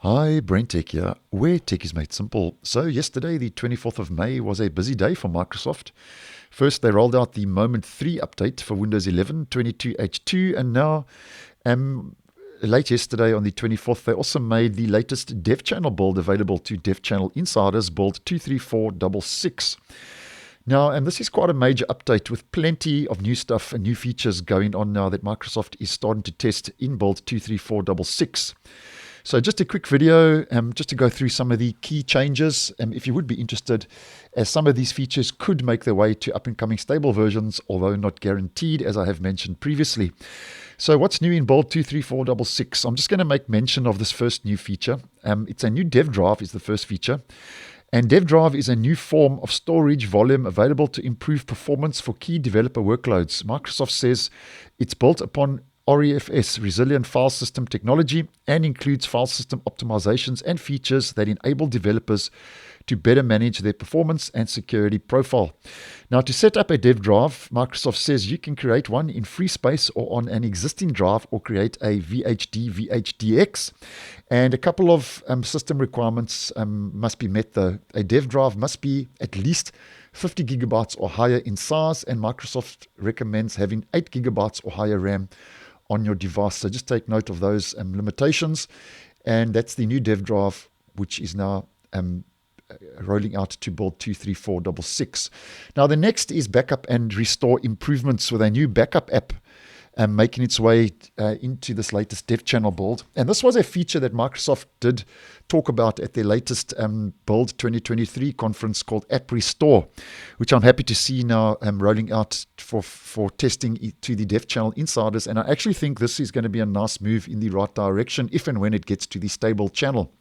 Hi, BrenTech here, where tech is made simple. So yesterday, the 24th of May, was a busy day for Microsoft. First, they rolled out the Moment 3 update for Windows 11 22H2, and now, late yesterday on the 24th, they also made the latest dev channel build available to dev channel insiders, build 23466. Now, and this is quite a major update with plenty of new stuff and new features going on now that Microsoft is starting to test in build 23466. So just a quick video just to go through some of the key changes, if you would be interested, as some of these features could make their way to up-and-coming stable versions, although not guaranteed, as I have mentioned previously. So what's new in build 23466? I'm just going to make mention of this first new feature. It's a new dev drive is the first feature. And dev drive is a new form of storage volume available to improve performance for key developer workloads. Microsoft says it's built upon REFS, Resilient File System Technology, and includes file system optimizations and features that enable developers to better manage their performance and security profile. Now, to set up a dev drive, Microsoft says you can create one in free space or on an existing drive, or create a VHD, VHDX. And a couple of system requirements must be met, though. A dev drive must be at least 50 gigabytes or higher in size, and Microsoft recommends having 8 gigabytes or higher RAM on your device. So just take note of those limitations. And that's the new dev drive, which is now rolling out to build 23466. Now, the next is backup and restore improvements with a new backup app making its way into this latest dev channel build. And this was a feature that Microsoft did talk about at their latest build 2023 conference called App Restore, which I'm happy to see now rolling out for testing to the dev channel insiders. And I actually think this is going to be a nice move in the right direction if and when it gets to the stable channel.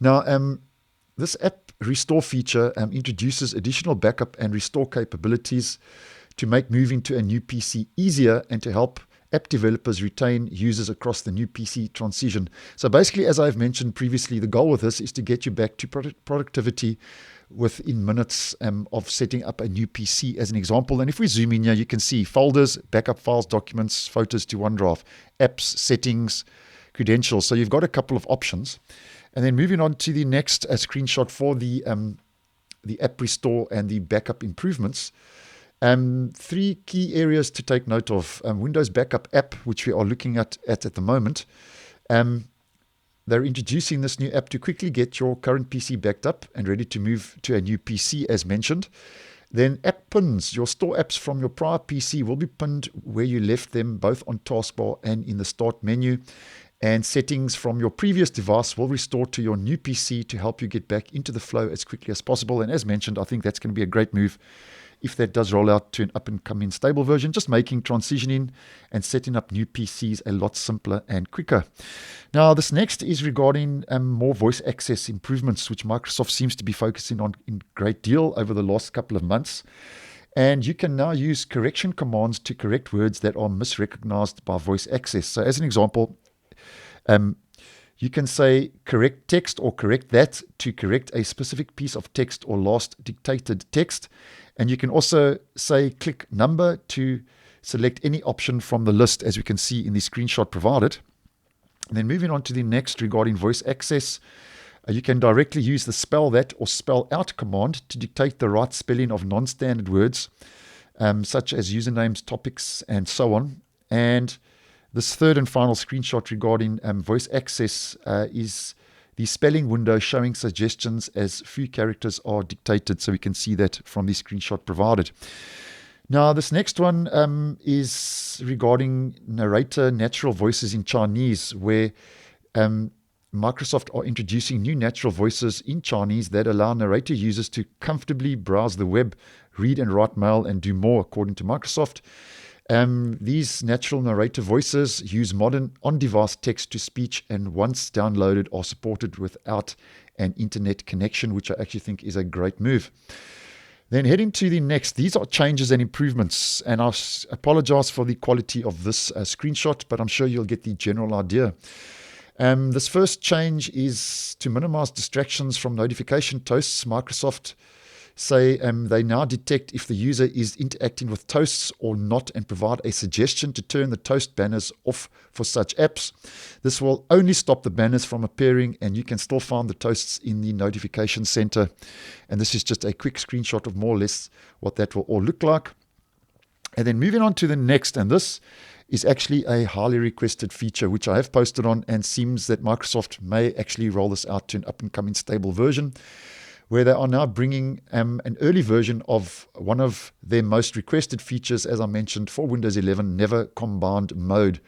Now, this App Restore feature introduces additional backup and restore capabilities to make moving to a new PC easier and to help app developers retain users across the new PC transition. So basically, as I've mentioned previously, the goal with this is to get you back to productivity within minutes of setting up a new PC, as an example. And if we zoom in here, you can see folders, backup files, documents, photos to OneDrive, apps, settings, credentials. So you've got a couple of options. And then moving on to the next screenshot for the App Restore and the backup improvements. Three key areas to take note of. Windows Backup app, which we are looking at the moment. They're introducing this new app to quickly get your current PC backed up and ready to move to a new PC, as mentioned. Then app pins. Your store apps from your prior PC will be pinned where you left them, both on taskbar and in the start menu. And settings from your previous device will restore to your new PC to help you get back into the flow as quickly as possible. And as mentioned, I think that's going to be a great move if that does roll out to an up-and-coming stable version, just making transitioning and setting up new PCs a lot simpler and quicker. Now, this next is regarding more voice access improvements, which Microsoft seems to be focusing on in great deal over the last couple of months. And you can now use correction commands to correct words that are misrecognized by voice access. So as an example, you can say correct text or correct that to correct a specific piece of text or last dictated text. And you can also say click number to select any option from the list, as we can see in the screenshot provided. And then moving on to the next regarding voice access, you can directly use the spell that or spell out command to dictate the right spelling of non-standard words, such as usernames, topics, and so on. And this third and final screenshot regarding voice access is the spelling window showing suggestions as few characters are dictated. So we can see that from the screenshot provided. Now, this next one is regarding Narrator natural voices in Chinese, where Microsoft are introducing new natural voices in Chinese that allow Narrator users to comfortably browse the web, read and write mail, and do more, according to Microsoft. These natural narrator voices use modern on-device text-to-speech, and once downloaded are supported without an internet connection, which I actually think is a great move. Then heading to the next, these are changes and improvements, and I apologize for the quality of this screenshot, but I'm sure you'll get the general idea. This first change is to minimize distractions from notification toasts. Microsoft say they now detect if the user is interacting with toasts or not and provide a suggestion to turn the toast banners off for such apps. This will only stop the banners from appearing, and you can still find the toasts in the notification center. And this is just a quick screenshot of more or less what that will all look like. And then moving on to the next, and this is actually a highly requested feature which I have posted on, and seems that Microsoft may actually roll this out to an up and coming stable version, where they are now bringing an early version of one of their most requested features, as I mentioned, for Windows 11, Never Combined Mode.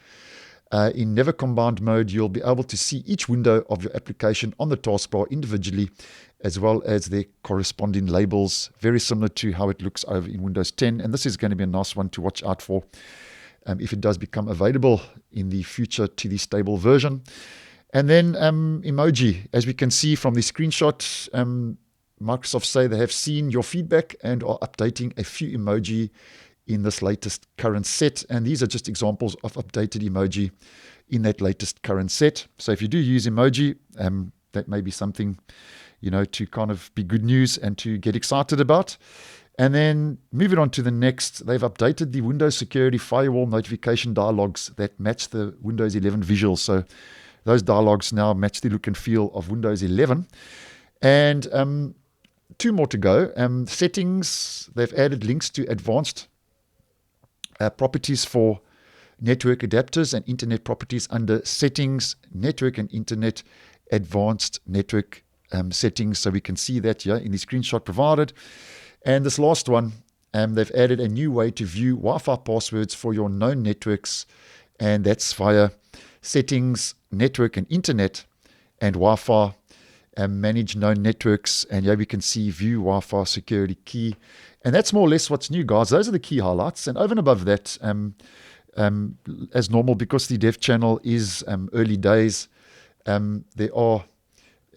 In Never Combined Mode, you'll be able to see each window of your application on the taskbar individually, as well as their corresponding labels, very similar to how it looks over in Windows 10. And this is going to be a nice one to watch out for if it does become available in the future to the stable version. And then Emoji, as we can see from the screenshot, Microsoft say they have seen your feedback and are updating a few emoji in this latest current set. And these are just examples of updated emoji in that latest current set. So if you do use emoji, that may be something, to kind of be good news and to get excited about. And then moving on to the next, they've updated the Windows Security Firewall notification dialogues that match the Windows 11 visuals. So those dialogues now match the look and feel of Windows 11. And two more to go. Settings, they've added links to advanced properties for network adapters and internet properties under Settings, Network and Internet, Advanced Network Settings. So we can see that here in the screenshot provided. And this last one, they've added a new way to view Wi-Fi passwords for your known networks, and that's via Settings, Network and Internet, and Wi-Fi. Manage known networks, and here we can see view Wi-Fi security key. And that's more or less what's new, guys. Those are the key highlights. And over and above that, as normal, because the dev channel is early days, there are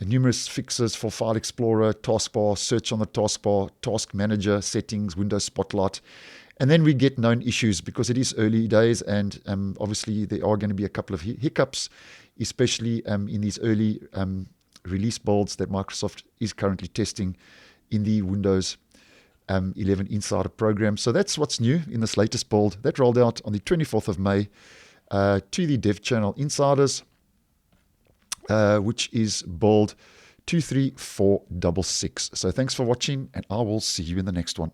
numerous fixes for File Explorer, Taskbar, Search on the Taskbar, Task Manager, Settings, Windows Spotlight. And then we get known issues because it is early days, and obviously there are going to be a couple of hiccups, especially in these early release builds that Microsoft is currently testing in the Windows 11 Insider program. So that's what's new in this latest build that rolled out on the 24th of May to the dev channel insiders, which is build 23466. So thanks for watching, and I will see you in the next one.